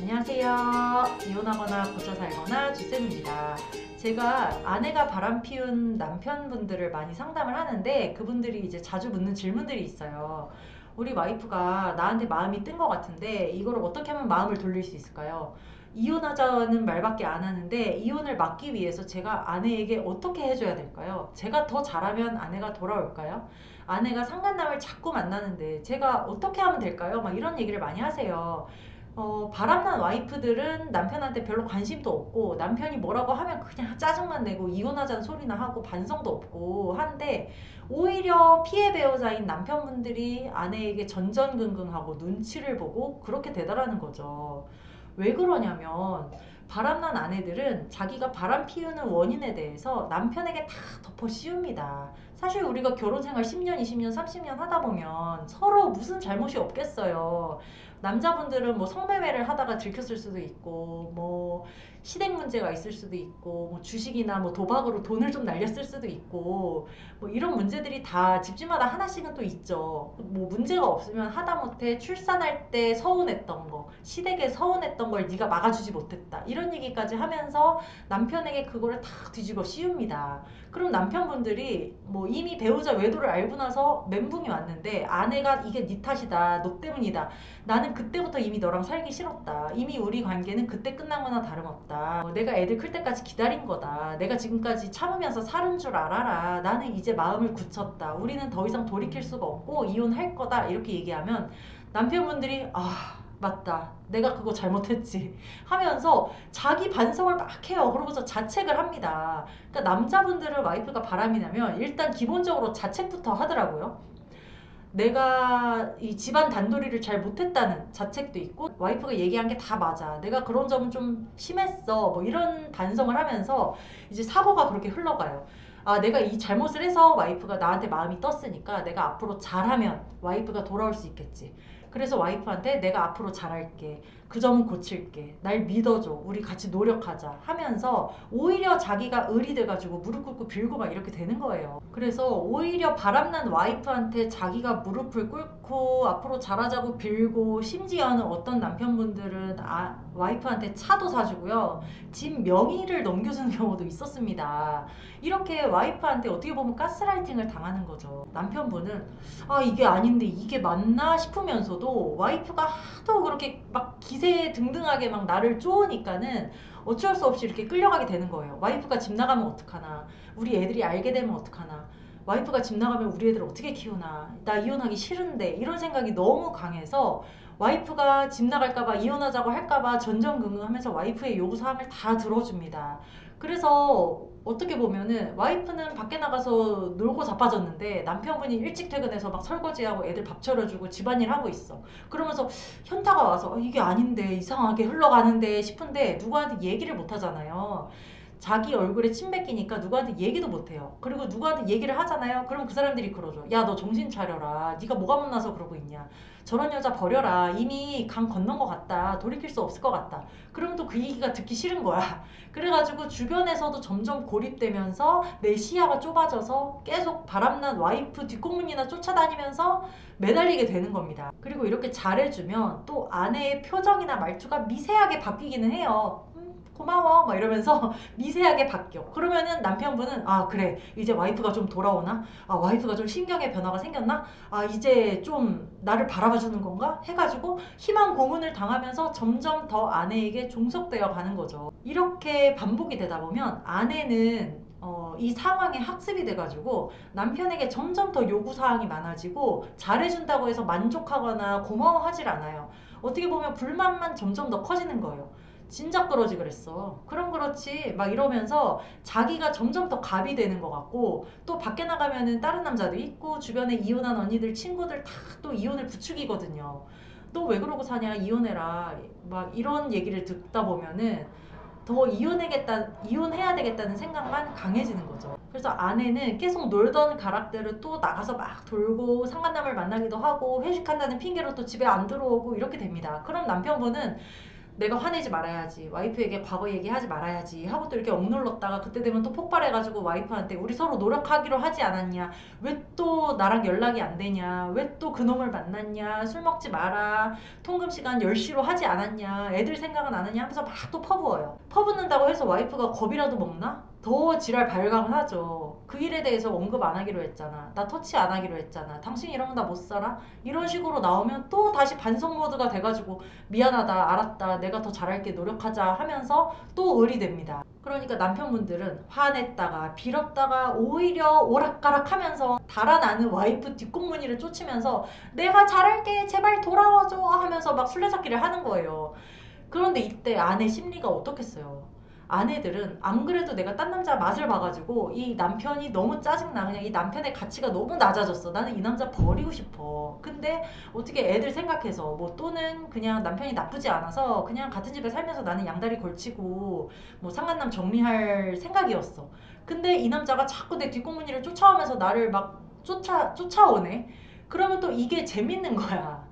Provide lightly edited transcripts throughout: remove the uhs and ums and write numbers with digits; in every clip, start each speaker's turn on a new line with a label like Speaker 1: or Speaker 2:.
Speaker 1: 안녕하세요. 이혼하거나 고쳐 살거나 주쌤입니다. 제가 아내가 바람 피운 남편분들을 많이 상담을 하는데 그분들이 이제 자주 묻는 질문들이 있어요. 우리 와이프가 나한테 마음이 뜬 것 같은데 이거를 어떻게 하면 마음을 돌릴 수 있을까요? 이혼하자는 말밖에 안 하는데 이혼을 막기 위해서 제가 아내에게 어떻게 해줘야 될까요? 제가 더 잘하면 아내가 돌아올까요? 아내가 상간남을 자꾸 만나는데 제가 어떻게 하면 될까요? 막 이런 얘기를 많이 하세요. 바람난 와이프들은 남편한테 별로 관심도 없고 남편이 뭐라고 하면 그냥 짜증만 내고 이혼하자는 소리나 하고 반성도 없고 한데 오히려 피해 배우자인 남편분들이 아내에게 전전긍긍하고 눈치를 보고 그렇게 되더라는 거죠. 왜 그러냐면 바람난 아내들은 자기가 바람 피우는 원인에 대해서 남편에게 다 덮어 씌웁니다. 사실 우리가 결혼 생활 10년, 20년, 30년 하다 보면 서로 무슨 잘못이 없겠어요. 남자분들은 뭐 성매매를 하다가 들켰을 수도 있고, 뭐 시댁 문제가 있을 수도 있고, 뭐 주식이나 뭐 도박으로 돈을 좀 날렸을 수도 있고, 뭐 이런 문제들이 다 집집마다 하나씩은 또 있죠. 뭐 문제가 없으면 하다못해 출산할 때 서운했던 거, 시댁에 서운했던 걸 네가 막아주지 못했다. 이런 얘기까지 하면서 남편에게 그거를 다 뒤집어 씌웁니다. 그럼 남편분들이 뭐 이미 배우자 외도를 알고 나서 멘붕이 왔는데 아내가 이게 네 탓이다, 너 때문이다, 나는 그때부터 이미 너랑 살기 싫었다, 이미 우리 관계는 그때 끝난 거나 다름없다, 내가 애들 클 때까지 기다린 거다, 내가 지금까지 참으면서 살은 줄 알아라, 나는 이제 마음을 굳혔다, 우리는 더 이상 돌이킬 수가 없고 이혼할 거다, 이렇게 얘기하면 남편분들이 맞다, 내가 그거 잘못했지 하면서 자기 반성을 막 해요. 그러고서 자책을 합니다. 그러니까 남자분들은 와이프가 바람이 나면 일단 기본적으로 자책부터 하더라고요. 내가 이 집안 단돌이를 잘 못했다는 자책도 있고, 와이프가 얘기한 게 다 맞아, 내가 그런 점은 좀 심했어, 뭐 이런 반성을 하면서 이제 사고가 그렇게 흘러가요. 내가 이 잘못을 해서 와이프가 나한테 마음이 떴으니까 내가 앞으로 잘하면 와이프가 돌아올 수 있겠지. 그래서 와이프한테 내가 앞으로 잘할게, 그 점은 고칠게, 날 믿어줘, 우리 같이 노력하자 하면서 오히려 자기가 을이 돼가지고 무릎 꿇고 빌고 막 이렇게 되는 거예요. 그래서 오히려 바람난 와이프한테 자기가 무릎을 꿇고 앞으로 잘하자고 빌고, 심지어는 어떤 남편분들은 와이프한테 차도 사주고요, 집 명의를 넘겨주는 경우도 있었습니다. 이렇게 와이프한테 어떻게 보면 가스라이팅을 당하는 거죠. 남편분은 이게 아닌데 이게 맞나 싶으면서도 와이프가 하도 그렇게 막 기세등등하게 막 나를 쪼으니까는 어쩔 수 없이 이렇게 끌려가게 되는 거예요. 와이프가 집 나가면 어떡하나, 우리 애들이 알게 되면 어떡하나, 와이프가 집 나가면 우리 애들 어떻게 키우나, 나 이혼하기 싫은데, 이런 생각이 너무 강해서 와이프가 집 나갈까봐, 이혼하자고 할까봐 전전긍긍하면서 와이프의 요구사항을 다 들어줍니다. 그래서 어떻게 보면은 와이프는 밖에 나가서 놀고 자빠졌는데 남편분이 일찍 퇴근해서 막 설거지하고 애들 밥 차려주고 집안일 하고 있어. 그러면서 현타가 와서 이게 아닌데, 이상하게 흘러가는데 싶은데 누구한테 얘기를 못 하잖아요. 자기 얼굴에 침 뱉기니까 누구한테 얘기도 못해요. 그리고 누구한테 얘기를 하잖아요. 그럼 그 사람들이 그러죠. 야, 너 정신 차려라, 네가 뭐가 못나서 그러고 있냐, 저런 여자 버려라, 이미 강 건넌 것 같다, 돌이킬 수 없을 것 같다. 그러면 또 그 얘기가 듣기 싫은 거야. 그래가지고 주변에서도 점점 고립되면서 내 시야가 좁아져서 계속 바람난 와이프 뒷공문이나 쫓아다니면서 매달리게 되는 겁니다. 그리고 이렇게 잘해주면 또 아내의 표정이나 말투가 미세하게 바뀌기는 해요. 고마워 막 이러면서 미세하게 바뀌어. 그러면은 남편분은 그래, 이제 와이프가 좀 돌아오나, 와이프가 좀 신경의 변화가 생겼나, 이제 좀 나를 바라봐 주는 건가 해가지고 희망 고문을 당하면서 점점 더 아내에게 종속되어 가는 거죠. 이렇게 반복이 되다 보면 아내는 이 상황에 학습이 돼가지고 남편에게 점점 더 요구사항이 많아지고, 잘해준다고 해서 만족하거나 고마워하질 않아요. 어떻게 보면 불만만 점점 더 커지는 거예요. 진작 그러지 그랬어, 그럼 그렇지 막 이러면서 자기가 점점 더 갑이 되는 것 같고, 또 밖에 나가면은 다른 남자도 있고 주변에 이혼한 언니들 친구들 다 또 이혼을 부추기거든요. 너 왜 그러고 사냐, 이혼해라, 막 이런 얘기를 듣다 보면은 더 이혼해야 되겠다는 생각만 강해지는 거죠. 그래서 아내는 계속 놀던 가락대로 또 나가서 막 돌고 상간남을 만나기도 하고 회식한다는 핑계로 또 집에 안 들어오고 이렇게 됩니다. 그럼 남편분은 내가 화내지 말아야지, 와이프에게 과거 얘기하지 말아야지 하고 또 이렇게 억눌렀다가 그때 되면 또 폭발해가지고 와이프한테 우리 서로 노력하기로 하지 않았냐, 왜 또 나랑 연락이 안 되냐, 왜 또 그놈을 만났냐, 술 먹지 마라, 통금 시간 10시로 하지 않았냐, 애들 생각은 안 하냐 하면서 막 또 퍼부어요. 퍼붓는다고 해서 와이프가 겁이라도 먹나? 더 지랄 발광을 하죠. 그 일에 대해서 언급 안 하기로 했잖아, 나 터치 안 하기로 했잖아, 당신 이러면 나 못 살아, 이런 식으로 나오면 또 다시 반성 모드가 돼가지고 미안하다, 알았다, 내가 더 잘할게, 노력하자 하면서 또 을이 됩니다. 그러니까 남편분들은 화냈다가 빌었다가 오히려 오락가락 하면서 달아나는 와이프 뒷공무니를 쫓으면서 내가 잘할게, 제발 돌아와줘 하면서 막 술래잡기를 하는 거예요. 그런데 이때 아내 심리가 어떻겠어요? 아내들은 안 그래도 내가 딴 남자 맛을 봐가지고 이 남편이 너무 짜증나. 그냥 이 남편의 가치가 너무 낮아졌어. 나는 이 남자 버리고 싶어. 근데 어떻게 애들 생각해서 뭐 또는 그냥 남편이 나쁘지 않아서 그냥 같은 집에 살면서 나는 양다리 걸치고 뭐 상간남 정리할 생각이었어. 근데 이 남자가 자꾸 내 뒷공무니를 쫓아오면서 나를 막 쫓아오네. 그러면 또 이게 재밌는 거야.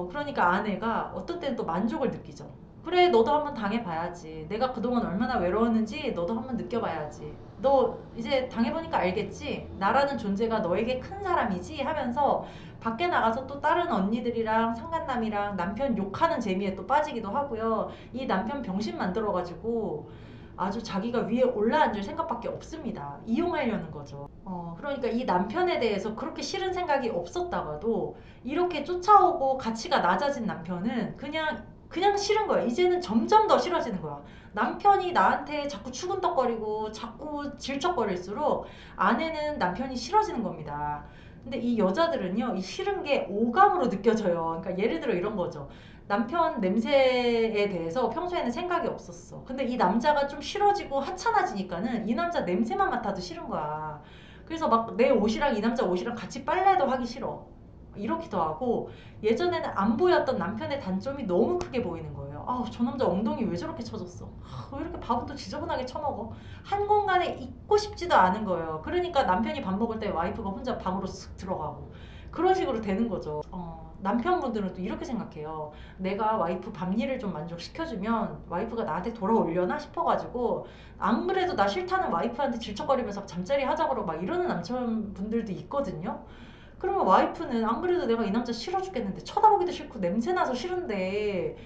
Speaker 1: 그러니까 아내가 어떤 때는 또 만족을 느끼죠. 그래, 너도 한번 당해봐야지. 내가 그동안 얼마나 외로웠는지 너도 한번 느껴봐야지. 너 이제 당해보니까 알겠지? 나라는 존재가 너에게 큰 사람이지? 하면서 밖에 나가서 또 다른 언니들이랑 상간남이랑 남편 욕하는 재미에 또 빠지기도 하고요. 이 남편 병신 만들어가지고 아주 자기가 위에 올라앉을 생각밖에 없습니다. 이용하려는 거죠. 그러니까 이 남편에 대해서 그렇게 싫은 생각이 없었다가도 이렇게 쫓아오고 가치가 낮아진 남편은 그냥 싫은 거야. 이제는 점점 더 싫어지는 거야. 남편이 나한테 자꾸 추근덕거리고 자꾸 질척거릴수록 아내는 남편이 싫어지는 겁니다. 근데 이 여자들은요, 이 싫은 게 오감으로 느껴져요. 그러니까 예를 들어 이런 거죠. 남편 냄새에 대해서 평소에는 생각이 없었어. 근데 이 남자가 좀 싫어지고 하찮아지니까는 이 남자 냄새만 맡아도 싫은 거야. 그래서 막 내 옷이랑 이 남자 옷이랑 같이 빨래도 하기 싫어. 이렇기도 하고, 예전에는 안 보였던 남편의 단점이 너무 크게 보이는 거예요. 아우, 저 남자 엉덩이 왜 저렇게 쳐졌어? 왜 이렇게 밥은 또 지저분하게 처먹어? 한 공간에 있고 싶지도 않은 거예요. 그러니까 남편이 밥 먹을 때 와이프가 혼자 방으로 쓱 들어가고 그런 식으로 되는 거죠. 남편분들은 또 이렇게 생각해요. 내가 와이프 밥일을 좀 만족시켜주면 와이프가 나한테 돌아오려나 싶어가지고 안 그래도 나 싫다는 와이프한테 질척거리면서 잠자리 하자 그러고 막 이러는 남편분들도 있거든요. 그러면 와이프는 안 그래도 내가 이 남자 싫어 죽겠는데 쳐다보기도 싫고 냄새나서 싫은데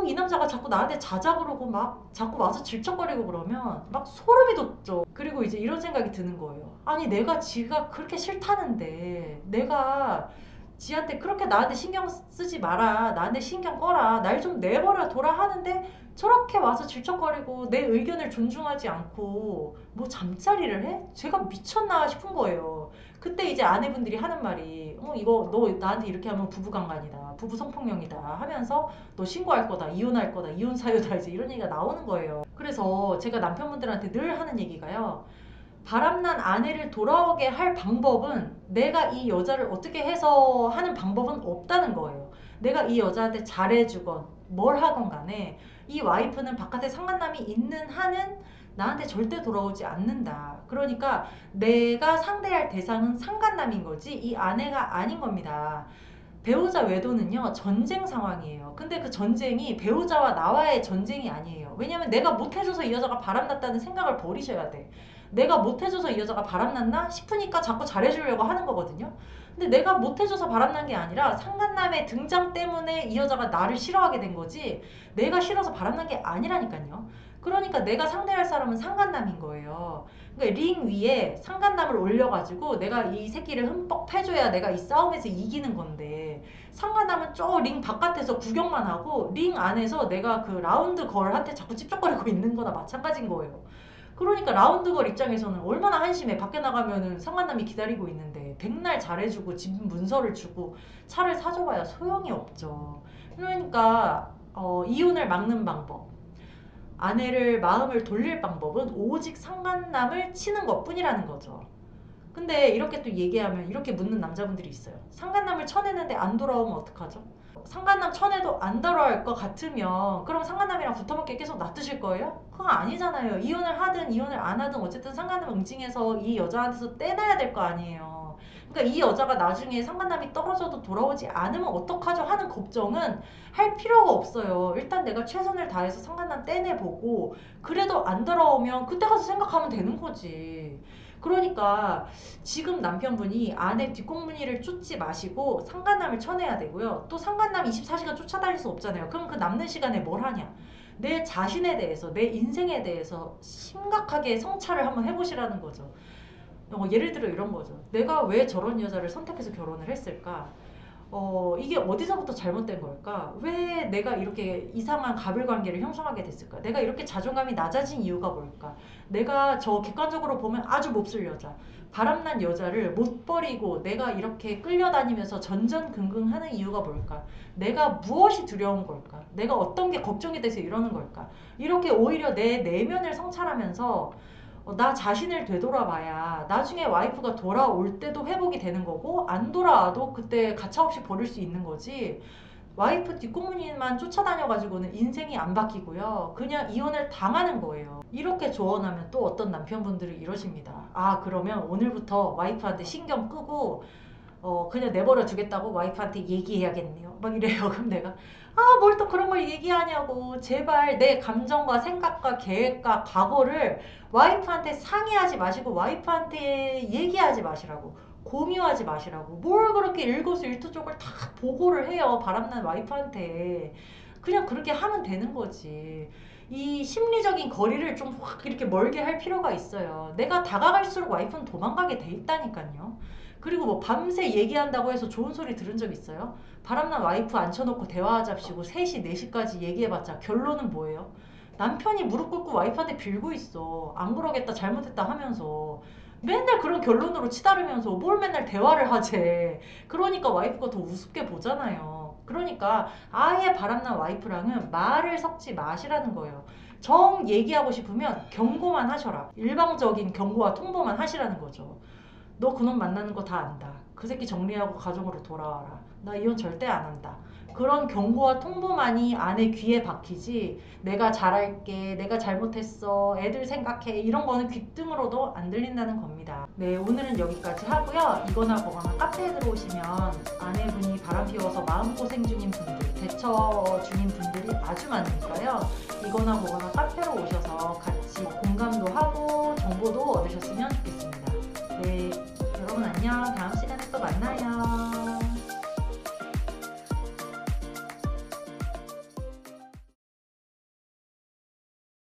Speaker 1: 이 남자가 자꾸 나한테 자자 그러고 막 자꾸 와서 질척거리고 그러면 막 소름이 돋죠. 그리고 이제 이런 생각이 드는 거예요. 아니 내가 지가 그렇게 싫다는데 내가 지한테 그렇게 나한테 신경 쓰지 마라, 나한테 신경 꺼라, 날 좀 내버려 둬라 하는데 저렇게 와서 질척거리고 내 의견을 존중하지 않고 뭐 잠자리를 해? 제가 미쳤나 싶은 거예요. 그때 이제 아내분들이 하는 말이 이거 너 나한테 이렇게 하면 부부강간이다, 부부 성폭력이다 하면서 너 신고할 거다, 이혼할 거다, 이혼 사유다, 이제 이런 얘기가 나오는 거예요. 그래서 제가 남편분들한테 늘 하는 얘기가요, 바람난 아내를 돌아오게 할 방법은 내가 이 여자를 어떻게 해서 하는 방법은 없다는 거예요. 내가 이 여자한테 잘해주건 뭘 하건 간에 이 와이프는 바깥에 상간남이 있는 한은 나한테 절대 돌아오지 않는다. 그러니까 내가 상대할 대상은 상간남인 거지 이 아내가 아닌 겁니다. 배우자 외도는요, 전쟁 상황이에요. 근데 그 전쟁이 배우자와 나와의 전쟁이 아니에요. 왜냐면 내가 못해줘서 이 여자가 바람났다는 생각을 버리셔야 돼. 내가 못해줘서 이 여자가 바람났나 싶으니까 자꾸 잘해주려고 하는 거거든요. 근데 내가 못해줘서 바람난 게 아니라 상간남의 등장 때문에 이 여자가 나를 싫어하게 된 거지 내가 싫어서 바람난 게 아니라니까요. 그러니까 내가 상대할 사람은 상간남인 거예요. 그러니까 링 위에 상간남을 올려가지고 내가 이 새끼를 흠뻑 패줘야 내가 이 싸움에서 이기는 건데, 상간남은 저 링 바깥에서 구경만 하고 링 안에서 내가 그 라운드 걸한테 자꾸 찝쩍거리고 있는 거나 마찬가지인 거예요. 그러니까 라운드 걸 입장에서는 얼마나 한심해. 밖에 나가면은 상간남이 기다리고 있는데 백날 잘해주고 집 문서를 주고 차를 사줘봐야 소용이 없죠. 그러니까 이혼을 막는 방법, 아내를 마음을 돌릴 방법은 오직 상간남을 치는 것뿐이라는 거죠. 근데 이렇게 또 얘기하면 이렇게 묻는 남자분들이 있어요. 상간남을 쳐내는데 안 돌아오면 어떡하죠? 상간남 쳐내도 안 돌아올 것 같으면 그럼 상간남이랑 붙어먹게 계속 놔두실 거예요? 그거 아니잖아요. 이혼을 하든 이혼을 안 하든 어쨌든 상간남 응징해서 이 여자한테서 떼놔야 될 거 아니에요. 그러니까 이 여자가 나중에 상간남이 떨어져도 돌아오지 않으면 어떡하죠 하는 걱정은 할 필요가 없어요. 일단 내가 최선을 다해서 상간남 떼내보고 그래도 안 돌아오면 그때 가서 생각하면 되는 거지. 그러니까 지금 남편분이 아내 뒷공무니를 쫓지 마시고 상간남을 쳐내야 되고요. 또 상간남 24시간 쫓아다닐 수 없잖아요. 그럼 그 남는 시간에 뭘 하냐? 내 자신에 대해서, 내 인생에 대해서 심각하게 성찰을 한번 해보시라는 거죠. 예를 들어 이런 거죠. 내가 왜 저런 여자를 선택해서 결혼을 했을까? 이게 어디서부터 잘못된 걸까? 왜 내가 이렇게 이상한 가불관계를 형성하게 됐을까? 내가 이렇게 자존감이 낮아진 이유가 뭘까? 내가 저 객관적으로 보면 아주 몹쓸 여자, 바람난 여자를 못 버리고 내가 이렇게 끌려다니면서 전전긍긍하는 이유가 뭘까? 내가 무엇이 두려운 걸까? 내가 어떤 게 걱정이 돼서 이러는 걸까? 이렇게 오히려 내 내면을 성찰하면서 나 자신을 되돌아봐야 나중에 와이프가 돌아올 때도 회복이 되는 거고 안 돌아와도 그때 가차없이 버릴 수 있는 거지. 와이프 뒷공무니만 쫓아다녀가지고는 인생이 안 바뀌고요. 그냥 이혼을 당하는 거예요. 이렇게 조언하면 또 어떤 남편분들이 이러십니다. 아, 그러면 오늘부터 와이프한테 신경 끄고 그냥 내버려 두겠다고 와이프한테 얘기해야겠네요. 막 이래요. 그럼 내가 뭘 또 그런 걸 얘기하냐고. 제발 내 감정과 생각과 계획과 각오를 와이프한테 상의하지 마시고 와이프한테 얘기하지 마시라고. 공유하지 마시라고. 뭘 그렇게 일거수일투족을 다 보고를 해요. 바람난 와이프한테. 그냥 그렇게 하면 되는 거지. 이 심리적인 거리를 좀 확 이렇게 멀게 할 필요가 있어요. 내가 다가갈수록 와이프는 도망가게 돼 있다니까요. 그리고 뭐 밤새 얘기한다고 해서 좋은 소리 들은 적 있어요? 바람난 와이프 앉혀놓고 대화하잡시고 3시, 4시까지 얘기해봤자 결론은 뭐예요? 남편이 무릎 꿇고 와이프한테 빌고 있어. 안 그러겠다, 잘못했다 하면서. 맨날 그런 결론으로 치달으면서 뭘 맨날 대화를 하재. 그러니까 와이프가 더 우습게 보잖아요. 그러니까 아예 바람난 와이프랑은 말을 섞지 마시라는 거예요. 정 얘기하고 싶으면 경고만 하셔라. 일방적인 경고와 통보만 하시라는 거죠. 너 그놈 만나는 거 다 안다. 그 새끼 정리하고 가정으로 돌아와라. 나 이혼 절대 안 한다. 그런 경고와 통보만이 아내 귀에 박히지 내가 잘할게, 내가 잘못했어, 애들 생각해 이런 거는 귓등으로도 안 들린다는 겁니다. 네, 오늘은 여기까지 하고요. 이거나 뭐거나 카페에 들어오시면 아내분이 바람 피워서 마음고생 중인 분들, 대처 중인 분들이 아주 많으니까요. 이거나 뭐거나 카페로 오셔서 같이 공감도 하고 정보도 얻으셨으면 좋겠습니다. 네, 여러분 안녕. 다음 시간에 또 만나요.